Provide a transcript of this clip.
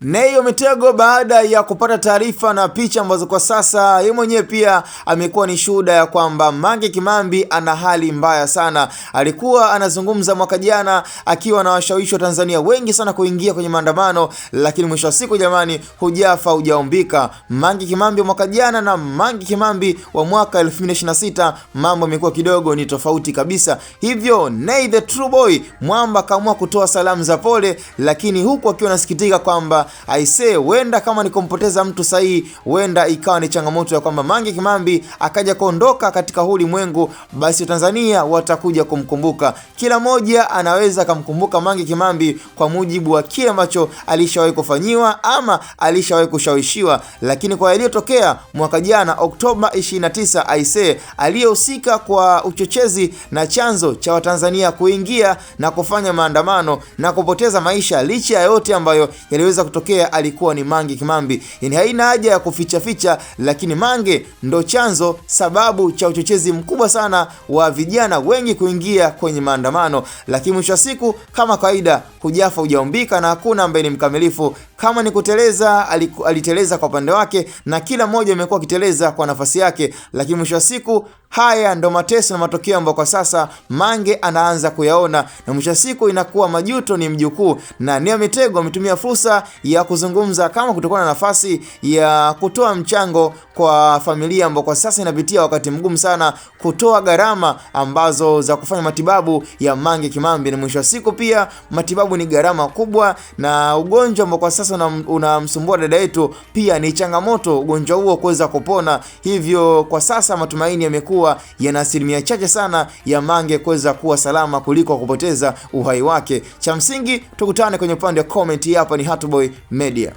Nay Mitego baada ya kupata taarifa na picha ambazo kwa sasa yeye mwenyewe pia amekuwa ni shuhuda ya kwamba Mange Kimambi ana hali mbaya sana. Alikuwa anazungumza mwaka jana akiwa na washawishi wa Tanzania wengi sana kuingia kwenye maandamano, lakini mwisho wa siku jamani, hujafa hujaumbika. Mange Kimambi mwaka jana na Mange Kimambi wa mwaka 2026 mambo yamekuwa kidogo ni tofauti kabisa. Hivyo Nay the True Boy Mwamba kaamua kutoa salamu za pole, lakini huku akiwa anasikitika kwamba aisee, wenda kama ni kumpoteza mtu sahihi, wenda ikawa ni changamoto ya kwamba Mange Kimambi akaja kuondoka katika ulimwengu, basi Tanzania watakuja kumkumbuka. Kila moja anaweza kumkumbuka Mange Kimambi kwa mujibu wa kile ambacho alishawahi kufanyiwa ama alishawahi kushawishiwa, lakini kwa yaliyotokea mwaka jana Oktoba 29, aisee, aliyehusika kwa uchochezi na chanzo cha Watanzania kuingia na kufanya maandamano na kupoteza maisha licha ya yote ambayo yaliweza kutokea alikuwa ni Mange Kimambi. Yani haina haja ya kuficha ficha, lakini Mange ndo chanzo sababu cha uchochezi mkubwa sana wa vijana wengi kuingia kwenye maandamano. Lakini mwisho wa siku kama kawaida, hujafa hujaumbika na hakuna ambaye ni mkamilifu. Kama ni kuteleza, aliteleza kwa upande wake na kila mmoja amekuwa akiteleza kwa nafasi yake, lakini mwisho wa siku haya ndo mateso na matokeo ambayo kwa sasa Mange anaanza kuyaona, na mwisho wa siku inakuwa majuto ni mjukuu. Na Nay Mitego ametumia fursa ya kuzungumza kama kutokana na nafasi ya kutoa mchango kwa familia ambayo kwa sasa inapitia wakati mgumu sana, kutoa gharama ambazo za kufanya matibabu ya Mange Kimambi. Na mwisho wa siku pia matibabu ni gharama kubwa, na ugonjwa ambao kwa sasa unamsumbua dada yetu pia ni changamoto ugonjwa huo kuweza kupona. Hivyo kwa sasa matumaini yamekuwa yana asilimia chache sana ya Mange kuweza kuwa salama kuliko kupoteza uhai wake. Cha msingi tukutane kwenye upande wa comment. Hapa ni Hatboy Media.